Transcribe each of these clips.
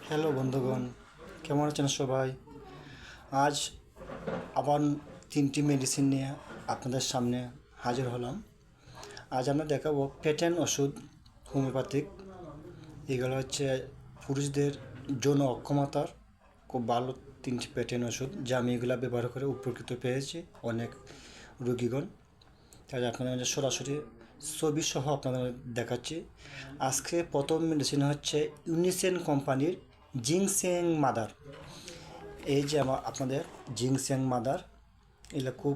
Hello বন্ধুগণ, কেমন আছেন সবাই? আজ আবার তিনটি মেডিসিন নিয়ে আপনাদের সামনে হাজির হলাম। আজ আমরা দেখাবো পেটেন্ট ওষুধ, হোমিওপ্যাথিক। এগুলো হচ্ছে পুরুষদের যৌন অক্ষমতার খুব ভালো তিনটি পেটেন্ট ওষুধ, যা আমি এগুলো ব্যবহার করে উপকৃত পেয়েছি অনেক রোগীগণ। তাই আপনাদের সরাসরি ছবি সহ আপনাদের দেখাচ্ছি। আজকে প্রথম মেডিসিন হচ্ছে ইউনিসেন কোম্পানির জিংসেং মাদার। এই যে আপনাদের জিংসেং মাদার, এটা খুব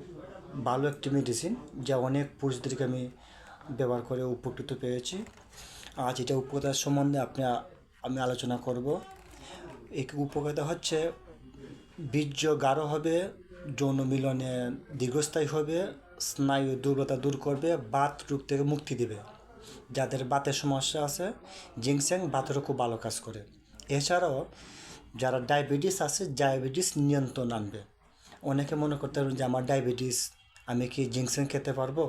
ভালো একটি মেডিসিন, যা অনেক পুরুষদেরকে আমি ব্যবহার করে উপকৃত পেয়েছি। আজ এটা উপকারিতা সম্বন্ধে আমি আলোচনা করব। এই উপকারিতা হচ্ছে বীর্য গাঢ় হবে, যৌন মিলনে দীর্ঘস্থায়ী হবে, স্নায়ু দুর্বলতা দূর করবে, বাত রোগ থেকে মুক্তি দেবে। যাদের বাতের সমস্যা আছে, জিংসেং বাতেরও খুব ভালো কাজ করে। এছাড়াও যারা ডায়াবেটিস আছে, ডায়াবেটিস নিয়ন্ত্রণ আনবে। অনেকে মনে করতে পারেন যে আমার ডায়াবেটিস, আমি কি জিংসেং খেতে পারবো?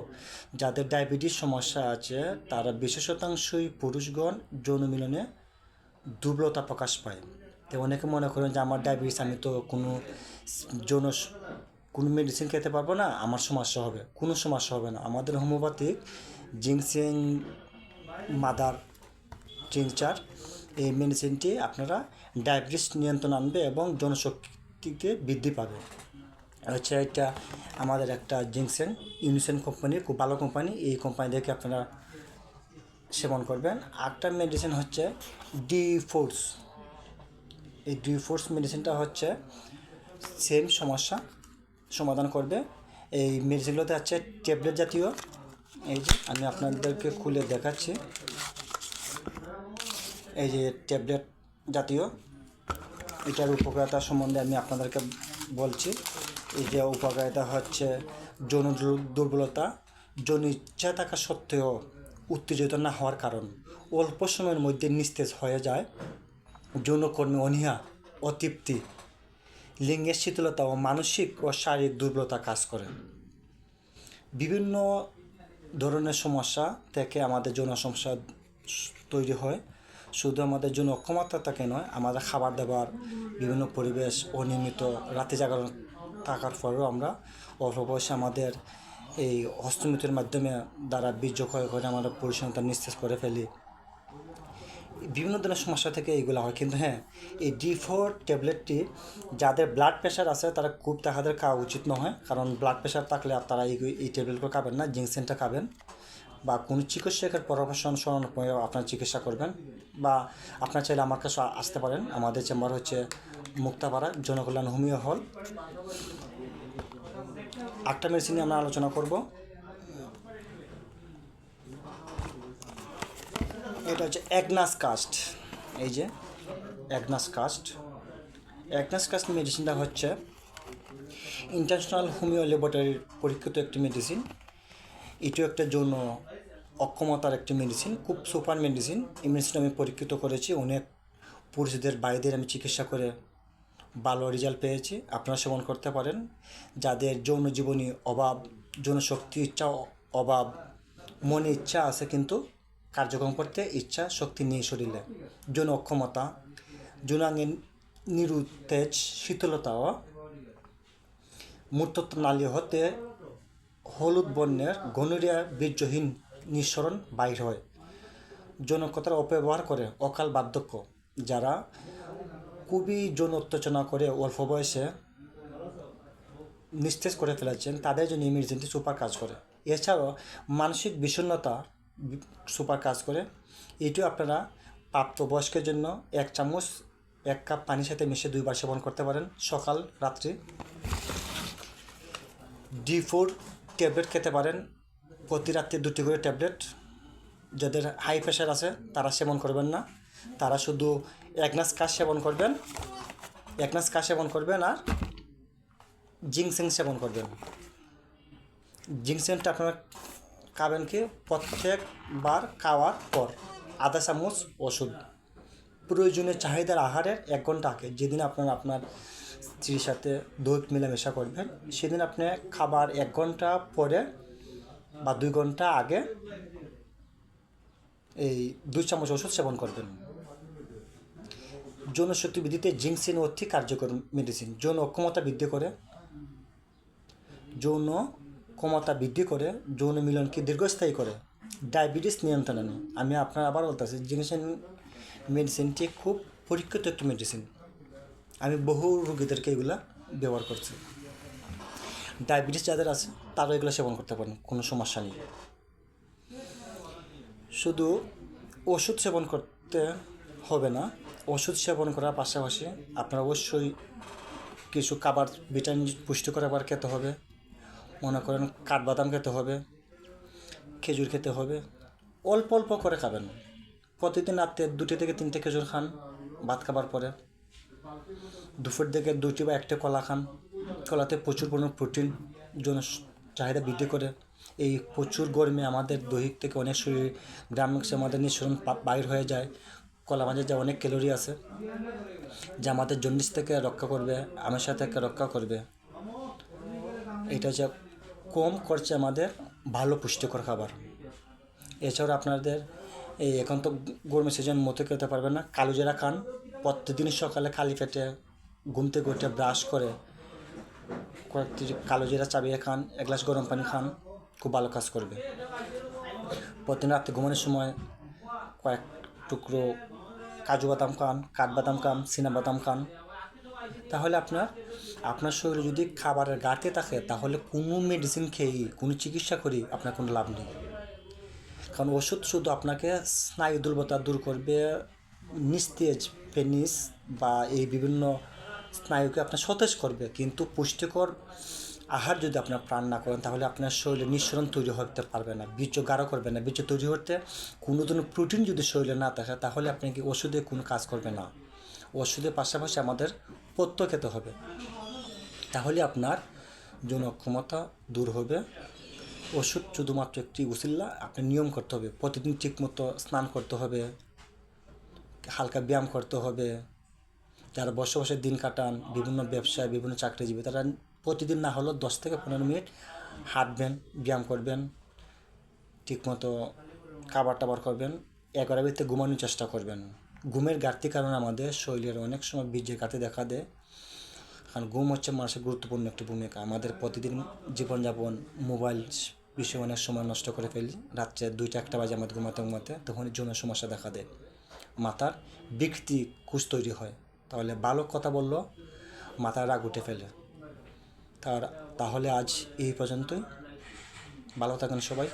যাদের ডায়াবেটিস সমস্যা আছে তারা 20% পুরুষগণ যৌন মিলনে দুর্বলতা প্রকাশ পায়। তো অনেকে মনে করেন যে আমার ডায়াবেটিস, আমি তো যৌন কোনো মেডিসিন খেতে পারবো না, আমার সমস্যা হবে। কোনো সমস্যা হবে না। আমাদের হোমিওপ্যাথিক জিংসেং মাদার টিংচার, এই মেডিসিনটি আপনারা ডায়াবেটিস নিয়ন্ত্রণ আনবে এবং জনশক্তিকে বৃদ্ধি পাবে। হচ্ছে এটা আমাদের একটা জিংসেং ইউনিসেন কোম্পানির খুব ভালো কোম্পানি। এই কোম্পানি থেকে আপনারা সেবন করবেন। আরেকটা মেডিসিন হচ্ছে ডি ফোর্স। এই ডি ফোর্স মেডিসিনটা হচ্ছে সেম সমস্যা সমাধান করবে। এই মেডিসিনগুলোতে আছে ট্যাবলেট জাতীয়। এই যে আমি আপনাদেরকে খুলে দেখাচ্ছি। এই যে ট্যাবলেট জাতীয়, এটার উপকারিতা সম্বন্ধে আমি আপনাদেরকে বলছি। এই যে উপকারিতা হচ্ছে যৌন দুর্বলতা, যৌন ইচ্ছা থাকা সত্ত্বেও উত্তেজিত না হওয়ার কারণ অল্প সময়ের মধ্যে নিস্তেজ হয়ে যায়, যৌনকর্মে অনীহা, অতৃপ্তি, লিঙ্গের শীতলতা ও মানসিক ও শারীরিক দুর্বলতা কাজ করে। বিভিন্ন ধরনের সমস্যা থেকে আমাদের যৌন সমস্যা তৈরি হয়। শুধু আমাদের যৌন অক্ষমতা থাকে নয়, আমাদের খাবার দাবার, বিভিন্ন পরিবেশ, অনিয়মিত রাতে জাগরণ থাকার পরেও আমরা অল্প বয়সে আমাদের এই হস্তমৈথুনের মাধ্যমে দ্বারা বীর্য ক্ষয় করে আমরা পরিসন্তান নিঃশেষ করে ফেলি। বিভিন্ন ধরনের সমস্যা থেকে এইগুলো হয়। কিন্তু হ্যাঁ, এই D4 ট্যাবলেটটি যাদের ব্লাড প্রেশার আছে তারা খুব তাদের খাওয়া উচিত নয়, কারণ ব্লাড প্রেশার থাকলে আপনারা এই ট্যাবলেটগুলো খাবেন না, জিংসেনটা খাবেন। বা কোনো চিকিৎসকের পরামর্শ অনুসরণ করে আপনার চিকিৎসা করবেন। বা আপনার চাইলে আমার কাছে আসতে পারেন। আমাদের চেম্বার হচ্ছে মুক্তাপাড়া, জনকল্যাণ হোমিও হল। একটা মেডিসিন নিয়ে আমরা আলোচনা করব। এটা হচ্ছে অ্যাগনাস কাস্ট। এই যে অ্যাগনাস কাস্ট মেডিসিনটা হচ্ছে ইন্টারন্যাশনাল হোমিও ল্যাবরেটরির পরীক্ষিত একটি মেডিসিন। এটিও একটা যৌন অক্ষমতার একটি মেডিসিন, খুব সুপার মেডিসিন। এই মেডিসিন আমি পরীক্ষিত করেছি, অনেক পুরুষদের বাইরের আমি চিকিৎসা করে ভালো রেজাল্ট পেয়েছি। আপনারা সেবন করতে পারেন। যাদের যৌন জীবনী অভাব, যৌন শক্তি ইচ্ছা অভাব, মনে ইচ্ছা আছে কিন্তু কার্যক্রম করতে ইচ্ছা শক্তি নেই শরীরে, যৌন অক্ষমতা, যৌনাঙ্গে নিরুত্তেজ, শীতলতা ও মূর্তত্ব নালী হতে হলুদ বর্ণের গনোরিয়া বীর্যহীন নিঃসরণ বাইর হয়, যৌনকতার অপব্যবহার করে, অকাল বার্ধক্য, যারা খুবই যৌন উত্তেজনা করে অল্প বয়সে নিস্তেজ করে ফেলেছেন, তাদের জন্য এই মেডিসিনটি সুপার কাজ করে। এছাড়াও মানসিক বিষণ্ণতা সুপার কাজ করে। এটিও আপনারা প্রাপ্তবয়স্কের জন্য 1 কাপ পানির সাথে মিশিয়ে 2 বার সেবন করতে পারেন, সকাল রাত্রি। D4 ট্যাবলেট খেতে পারেন, প্রতি রাত্রে 2টি করে ট্যাবলেট। যাদের হাই প্রেশার আছে তারা সেবন করবেন না, তারা শুধু অ্যাগনাস কাস্ট সেবন করবেন আর জিংসেং সেবন করবেন। জিংসেংটা আপনারা খাবেন কি প্রত্যেকবার খাওয়ার পর আধা চামচ ওষুধ, প্রয়োজনীয় চাহিদার আহারের 1 ঘন্টা আগে। যেদিন আপনার স্ত্রীর সাথে দৈহিক মেলামেশা করবেন, সেদিন আপনি খাবার 1 ঘন্টা পরে বা 2 ঘন্টা আগে এই 2 চামচ ওষুধ সেবন করবেন। যৌন শক্তি বৃদ্ধিতে জিঙ্কসিন অতি কার্যকর মেডিসিন। যৌন অক্ষমতা বৃদ্ধি করে, যৌন ক্ষমতা বৃদ্ধি করে, যৌন মিলনকে দীর্ঘস্থায়ী করে, ডায়াবেটিস নিয়ন্ত্রণে আনে। আমি আপনার আবার বলতেছি, জিঙ্কসিন মেডিসিনটি খুব পরীক্ষিত একটি মেডিসিন। আমি বহু রোগীদেরকে এগুলো ব্যবহার করছি। ডায়াবেটিস যাদের আছে তারাও এগুলো সেবন করতে পারেন, কোনো সমস্যা নেই। শুধু ওষুধ সেবন করতে হবে না, ওষুধ সেবন করার পাশাপাশি আপনার অবশ্যই কিছু খাবার, ভিটামিন পুষ্টিকর খাবার খেতে হবে। মনে করেন কাঠবাদাম খেতে হবে, খেজুর খেতে হবে। অল্প অল্প করে খাবেন। প্রতিদিন রাতে 2 থেকে 3টে খেজুর খান ভাত খাবার পরে। দুপুর থেকে 2টি বা 1টে কলা খান। কলাতে প্রচুর পরিমাণ প্রোটিন, জন্য চাহিদা বৃদ্ধি করে। এই প্রচুর গরমে আমাদের দৈহিক থেকে অনেক শরীর গ্রামাংশে আমাদের নিঃসরণ বাইর হয়ে যায়। কলা মাঝে যা অনেক ক্যালোরি আছে, যা আমাদের জন্ডিস থেকে রক্ষা করবে, আমাশা থেকে রক্ষা করবে। এটা হচ্ছে কম খরচে আমাদের ভালো পুষ্টিকর খাবার। এছাড়াও আপনাদের এই এখন তো গরমের সিজন মতো খেতে পারবেন না, কালোজিরা খান। প্রত্যেকদিন সকালে খালি পেটে ঘুম থেকে উঠে ব্রাশ করে কয়েকটি কালোজিরা চাবিয়ে খান, 1 গ্লাস গরম পানি খান, খুব ভালো কাজ করবে। প্রতিদিন রাতে ঘুমানোর সময় কয়েক টুকরো কাজু বাদাম খান, কাঠবাদাম খান, চীনাবাদাম খান। তাহলে আপনার শরীরে যদি খাবারের ঘাটতি থাকে, তাহলে কোনো মেডিসিন খেয়েই, কোনো চিকিৎসা করেই আপনার কোনো লাভ নেই। কারণ ওষুধ শুধু আপনাকে স্নায়ু দুর্বলতা দূর করবে, নিস্তেজ, পেনিস বা এই বিভিন্ন স্নায়ুকে আপনার সতেজ করবে, কিন্তু পুষ্টিকর আহার যদি আপনার প্রাণ না করেন, তাহলে আপনার শরীরে নিঃসরণ তৈরি হতে পারবে না, বীর্য গাঢ় করবে না। বীর্য তৈরি হতে কোনো ধরনের প্রোটিন যদি শরীরে না থাকে, তাহলে আপনাকে ওষুধে কোনো কাজ করবে না। ওষুধের পাশাপাশি আমাদের পথ্য খেতে হবে, তাহলে আপনার যৌন অক্ষমতা দূর হবে। ওষুধ শুধুমাত্র একটি উসিলা, আপনি নিয়ম করতে হবে। প্রতিদিন ঠিকমতো স্নান করতে হবে, হালকা ব্যায়াম করতে হবে। যারা বসে বসে দিন কাটান, বিভিন্ন ব্যবসায়, বিভিন্ন চাকরিজীবী, তারা প্রতিদিন না হলেও 10 থেকে 15 মিনিট হাঁটবেন, ব্যায়াম করবেন, ঠিকমতো খাবার টাবার করবেন, 11টার ভিতরে ঘুমানোর চেষ্টা করবেন। ঘুমের ঘাটতির কারণে আমাদের শরীরের অনেক সময় বীর্যের ঘাটতি দেখা দেয়। কারণ ঘুম হচ্ছে মানুষের গুরুত্বপূর্ণ একটি ভূমিকা। আমাদের প্রতিদিন জীবনযাপন মোবাইল বিষয়ে অনেক সময় নষ্ট করে ফেলি। রাত্রে 2টা 1টা বাজে আমাদের ঘুমাতে, তখন যৌন সমস্যা দেখা দেয়, মাথার বিকৃতি কুশ তৈরি হয়। তাহলে ভালো কথা বললো মাথায় রাগ উঠে ফেলে। তাহলে আজ এই পর্যন্তই। ভালো থাকেন সবাই।